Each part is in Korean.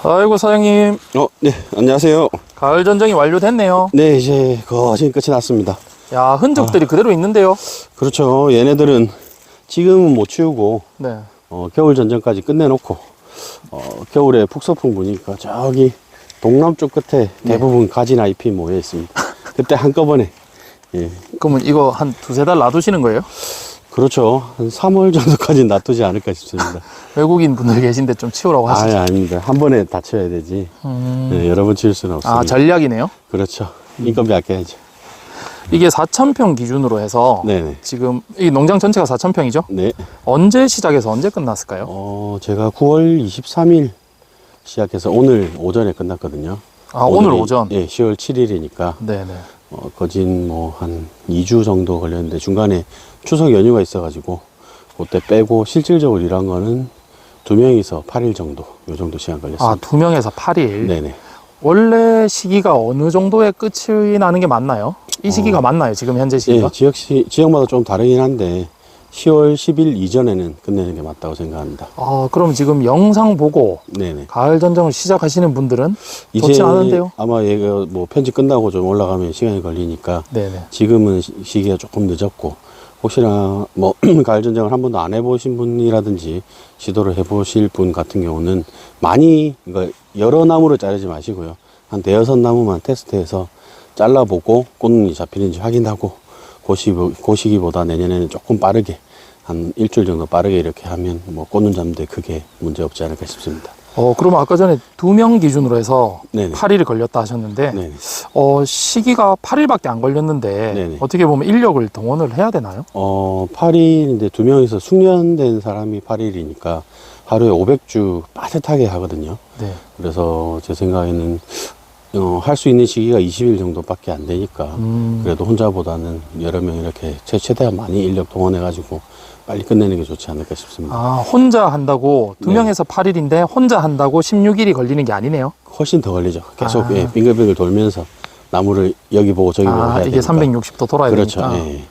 아이고 사장님, 네, 안녕하세요. 가을 전쟁이 완료됐네요. 네, 이제 거진 끝이 났습니다. 야, 흔적들이 그대로 있는데요. 그렇죠. 얘네들은 지금은 못 치우고, 네. 겨울 전쟁까지 끝내놓고, 겨울에 북서풍 부니까 저기 동남쪽 끝에 대부분 가지나 잎이 모여 있습니다. 그때 한꺼번에, 예. 그러면 이거 한 두세 달 놔두시는 거예요? 그렇죠. 한 3월 정도까지 놔두지 않을까 싶습니다. 외국인 분들 계신데 좀 치우라고 하시죠. 아닙니다. 한 번에 다 치워야 되지. 네, 여러 번 치울 수는 없습니다. 아, 전략이네요. 그렇죠. 인건비 아껴야죠. 이게 4,000평 기준으로 해서 네네. 지금 이 농장 전체가 4,000평이죠? 네. 언제 시작해서 언제 끝났을까요? 제가 9월 23일 시작해서 오늘 오전에 끝났거든요. 아, 오늘 오전? 예, 10월 7일이니까. 네네. 거진 뭐 한 2주 정도 걸렸는데 중간에 추석 연휴가 있어가지고 그때 빼고 실질적으로 일한 거는 2명이서 8일 정도, 요 정도 시간 걸렸습니다. 아, 2명에서 8일? 네네. 원래 시기가 어느 정도에 끝이 나는 게 맞나요? 이 시기가 맞나요? 지금 현재 시기가? 예, 지역마다 좀 다르긴 한데 10월 10일 이전에는 끝내는 게 맞다고 생각합니다. 아, 그럼 지금 영상 보고 네네. 가을 전쟁을 시작하시는 분들은 이제 좋진 않은데요? 아마 얘가 뭐 편집 끝나고 좀 올라가면 시간이 걸리니까 네네. 지금은 시기가 조금 늦었고 혹시나 뭐 가을 전쟁을 한 번도 안 해보신 분이라든지 시도를 해보실 분 같은 경우는 많이 그러니까 여러 나무를 자르지 마시고요. 한 대여섯 나무만 테스트해서 잘라보고 꽃눈이 잡히는지 확인하고 그 시기보다 내년에는 조금 빠르게 한 일주일 정도 빠르게 이렇게 하면 뭐 꽃눈 잡는데 크게 문제 없지 않을까 싶습니다. 그러면 아까 전에 2명 기준으로 해서 네네. 8일이 걸렸다 하셨는데, 네네. 시기가 8일밖에 안 걸렸는데, 네네. 어떻게 보면 인력을 동원을 해야 되나요? 8일인데 2명이서 숙련된 사람이 8일이니까 하루에 500주 빠듯하게 하거든요. 네. 그래서 제 생각에는 할 수 있는 시기가 20일 정도밖에 안 되니까 그래도 혼자보다는 여러 명 이렇게 최대한 많이 인력 동원해가지고 빨리 끝내는 게 좋지 않을까 싶습니다. 아, 혼자 한다고 네. 2명에서 8일인데, 혼자 한다고 16일이 걸리는 게 아니네요? 훨씬 더 걸리죠. 계속 아. 예, 빙글빙글 돌면서 나무를 여기 보고 저기 보고 해야 이게 되니까. 360도 돌아야 그렇죠. 되니까. 예.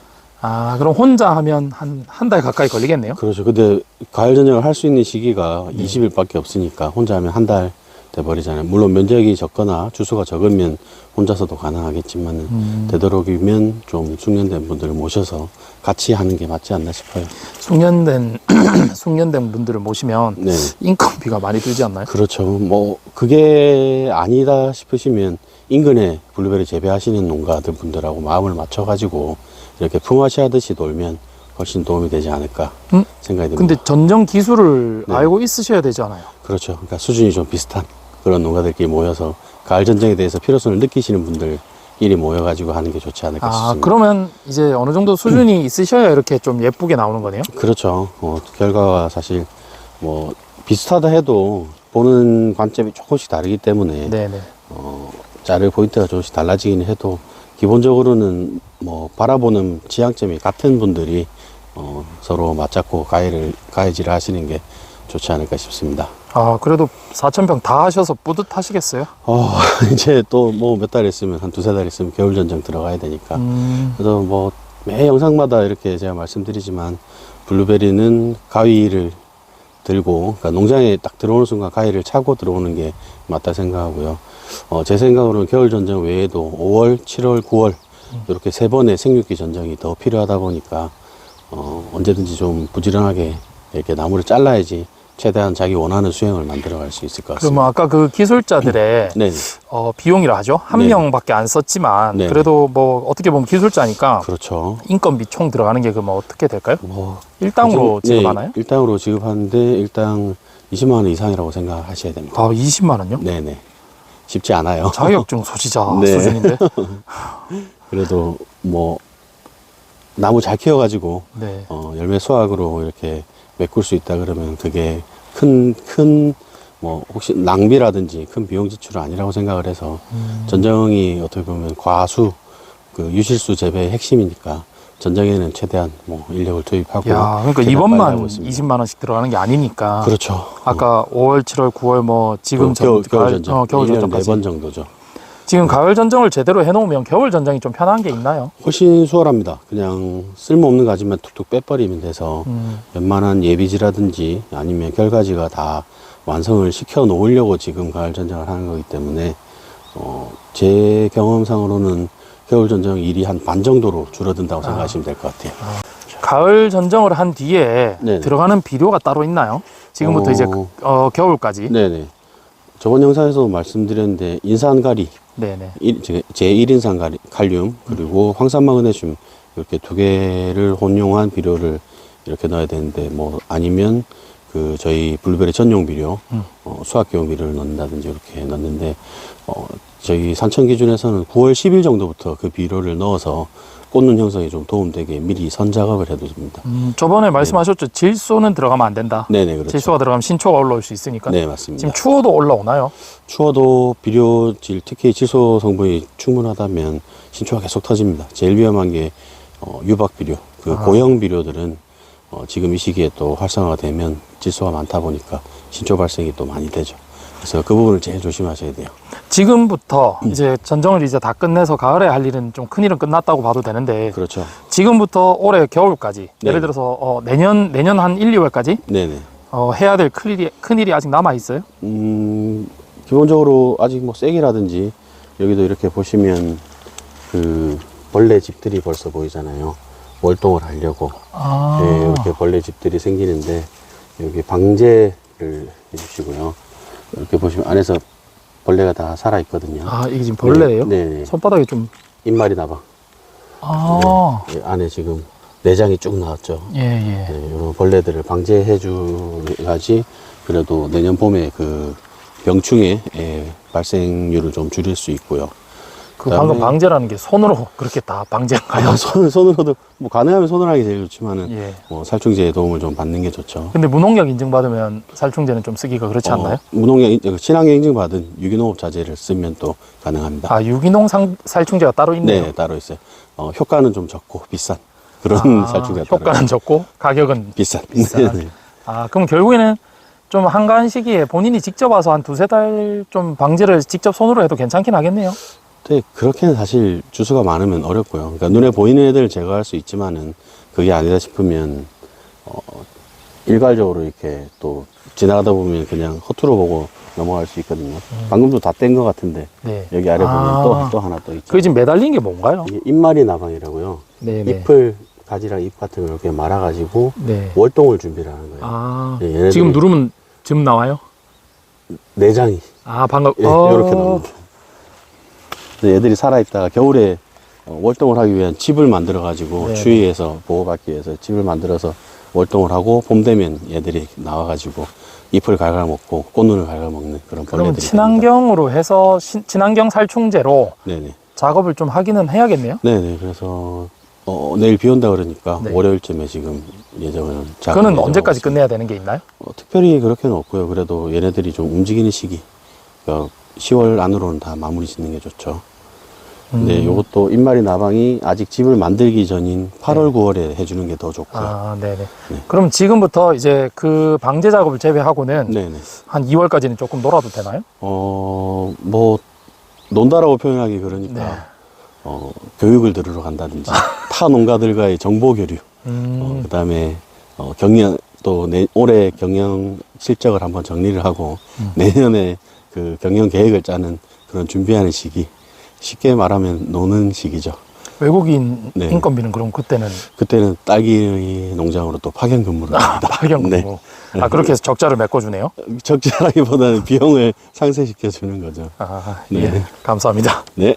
아, 그럼 혼자 하면 한 달 가까이 걸리겠네요? 그렇죠. 근데 가을 전쟁을 할 수 있는 시기가 20일밖에 없으니까 혼자 하면 한 달 돼버리잖아요. 물론 면적이 적거나 주수가 적으면 혼자서도 가능하겠지만은 되도록이면 좀 숙련된 분들을 모셔서 같이 하는 게 맞지 않나 싶어요. 숙련된 분들을 모시면 네. 인건비가 많이 들지 않나요? 그렇죠. 뭐 그게 아니다 싶으시면 인근에 블루베리 재배하시는 농가들 분들하고 마음을 맞춰가지고 이렇게 품앗이 하듯이 놀면 훨씬 도움이 되지 않을까 생각이 듭니다. 근데 전정 기술을 네. 알고 있으셔야 되잖아요. 그렇죠. 그러니까 수준이 좀 비슷한 그런 농가들끼리 모여서 가을 전쟁에 대해서 필요성을 느끼시는 분들끼리 모여가지고 하는 게 좋지 않을까 싶습니다. 그러면 이제 어느 정도 수준이 있으셔야 이렇게 좀 예쁘게 나오는 거네요? 그렇죠. 결과가 사실 뭐 비슷하다 해도 보는 관점이 조금씩 다르기 때문에 네네. 자를 포인트가 조금씩 달라지긴 해도 기본적으로는 뭐 바라보는 지향점이 같은 분들이 서로 맞잡고 가해질을 하시는 게 좋지 않을까 싶습니다. 아, 그래도 4,000평 다 하셔서 뿌듯하시겠어요? 이제 또 뭐 몇 달 있으면 한 두세 달 있으면 겨울 전쟁 들어가야 되니까 그래서 뭐 매 영상마다 이렇게 제가 말씀드리지만 블루베리는 가위를 들고 그러니까 농장에 딱 들어오는 순간 가위를 차고 들어오는 게 맞다 생각하고요. 제 생각으로는 겨울 전쟁 외에도 5월, 7월, 9월 이렇게 세 번의 생육기 전쟁이 더 필요하다 보니까 언제든지 좀 부지런하게 이렇게 나무를 잘라야지 최대한 자기 원하는 수행을 만들어갈 수 있을 것 같습니다. 그러면 아까 그 기술자들의 네, 비용이라 하죠? 한 네. 명밖에 안 썼지만 네. 그래도 뭐 어떻게 보면 기술자니까 그렇죠. 인건비 총 들어가는 게 그러면 어떻게 될까요? 뭐 일당으로 지급하나요? 네, 일당으로 지급하는데 일당 20만 원 이상이라고 생각하셔야 됩니다. 아, 20만 원요? 네네. 쉽지 않아요. 자격증 소지자 네. 수준인데. 그래도 뭐 나무 잘 키워가지고 네. 열매 수확으로 이렇게 메꿀 수 있다 그러면 그게 뭐 혹시 낭비라든지 큰 비용 지출은 아니라고 생각을 해서 전정이 어떻게 보면 과수 그 유실수 재배의 핵심이니까 전정에는 최대한 뭐 인력을 투입하고 야, 그러니까 최대한 이번만 빨리 하고 있습니다. 20만 원씩 들어가는 게 아니니까. 그렇죠. 아까 5월, 7월, 9월 뭐 지금 겨울 전쟁 겨울 1년에 전쟁까지. 4번 정도죠. 지금 가을 전쟁을 제대로 해놓으면 겨울 전쟁이 좀 편한 게 있나요? 훨씬 수월합니다. 그냥 쓸모없는 가지만 툭툭 빼버리면 돼서 웬만한 예비지라든지 아니면 결가지가 다 완성을 시켜 놓으려고 지금 가을 전장을 하는 거기 때문에 제 경험상으로는 겨울 전장 일이 한 반 정도로 줄어든다고 생각하시면 될 것 같아요. 가을 전정을 한 뒤에 네네. 들어가는 비료가 따로 있나요? 지금부터 이제 겨울까지. 네네. 저번 영상에서 말씀드렸는데 인산가리, 네네. 제1인산 칼륨 그리고 황산마그네슘 이렇게 두 개를 혼용한 비료를 이렇게 넣어야 되는데 뭐 아니면 그 저희 블루베리 전용 비료, 수학기용 비료를 넣는다든지 이렇게 넣는데 저희 산천 기준에서는 9월 10일 정도부터 그 비료를 넣어서 꽃눈 형성에 좀 도움되게 미리 선 작업을 해둡니다. 저번에 말씀하셨죠. 질소는 들어가면 안 된다. 네네, 그렇죠. 질소가 들어가면 신초가 올라올 수 있으니까. 네, 맞습니다. 지금 추워도 올라오나요? 추워도 비료질, 특히 질소 성분이 충분하다면 신초가 계속 터집니다. 제일 위험한 게 유박 비료, 고형 비료들은 지금 이 시기에 또 활성화가 되면 질소가 많다 보니까 신초 발생이 또 많이 되죠. 그래서 그 부분을 제일 조심하셔야 돼요. 지금부터 이제 전정을 이제 다 끝내서 가을에 할 일은 좀 큰일은 끝났다고 봐도 되는데 그렇죠. 지금부터 올해 겨울까지 네. 예를 들어서 내년 한 1, 2월까지 네네. 해야 될 큰일이 아직 남아 있어요? 기본적으로 아직 뭐 쐐기라든지 여기도 이렇게 보시면 그 벌레 집들이 벌써 보이잖아요. 월동을 하려고 네, 이렇게 벌레 집들이 생기는데 여기 방제를 해주시고요. 이렇게 보시면 안에서 벌레가 다 살아 있거든요. 이게 지금 벌레예요? 네. 손바닥에 좀 입말이 나방. 네, 안에 지금 내장이 쭉 나왔죠. 예. 네, 이런 벌레들을 방제해 줘야지 그래도 내년 봄에 그 병충해 발생률을 좀 줄일 수 있고요. 방금 방제라는 게 손으로 그렇게 다 방제한가요? 손으로도 뭐 가능하면 손으로 하기 제일 좋지만은 예. 뭐 살충제의 도움을 좀 받는 게 좋죠. 근데 무농약 인증받으면 살충제는 좀 쓰기가 그렇지 않나요? 무농약 친환경 인증받은 유기농업 자재를 쓰면 또 가능합니다. 유기농 살충제가 따로 있네요. 네, 따로 있어요. 효과는 좀 적고 비싼 그런 살충제가 따로 효과는 적고 가격은 비싼. 네. 그럼 결국에는 좀 한가한 시기에 본인이 직접 와서 한 두세 달 좀 방제를 직접 손으로 해도 괜찮긴 하겠네요. 네, 그렇게는 사실 주수가 많으면 어렵고요. 그러니까 눈에 보이는 애들을 제거할 수 있지만은 그게 아니다 싶으면 일괄적으로 이렇게 또 지나가다 보면 그냥 허투루 보고 넘어갈 수 있거든요. 방금도 다 뗀 것 같은데 네. 여기 아래 보면 또 하나 또 있죠. 그게 지금 매달린 게 뭔가요? 이게 잎말이 나방이라고요. 네네. 잎을 가지랑 잎 같은 걸 이렇게 말아가지고 네. 월동을 준비를 하는 거예요. 네, 얘네들이 지금 누르면 즙 나와요? 내장이 방금 이렇게 나옵니다. 얘들이 살아있다가 겨울에 월동을 하기 위한 집을 만들어 가지고 추위에서 보호받기 위해서 집을 만들어서 월동을 하고 봄 되면 얘들이 나와 가지고 잎을 갉아먹고 꽃눈을 갉아먹는 그런 그러면 벌레들이 친환경으로 해서 친환경 살충제로 네네. 작업을 좀 하기는 해야겠네요. 네네. 그래서 내일 비 온다 그러니까 네. 월요일쯤에 지금 예정을 그거는 언제까지 끝내야 되는 게 있나요? 특별히 그렇게는 없고요. 그래도 얘네들이 좀 움직이는 시기, 그러니까 10월 안으로는 다 마무리 짓는 게 좋죠. 근데 요것도 잎말이 나방이 아직 집을 만들기 전인 8월, 9월에 해주는 게 더 좋고요. 네네. 그럼 지금부터 이제 그 방제 작업을 제외하고는 네네. 한 2월까지는 조금 놀아도 되나요? 뭐 논다라고 표현하기 그러니까 교육을 들으러 간다든지 타 농가들과의 정보 교류, 그다음에 경영 또 올해 경영 실적을 한번 정리를 하고 내년에 그 경영 계획을 짜는 그런 준비하는 시기. 쉽게 말하면 노는 시기죠. 외국인 네. 인건비는 그럼 그때는 딸기 농장으로 또 파견 근무를 합니다. 파견 근무. 네. 그렇게 해서 적자를 메꿔주네요. 적절하기보다는 비용을 상쇄시켜 주는 거죠. 예, 감사합니다. 네.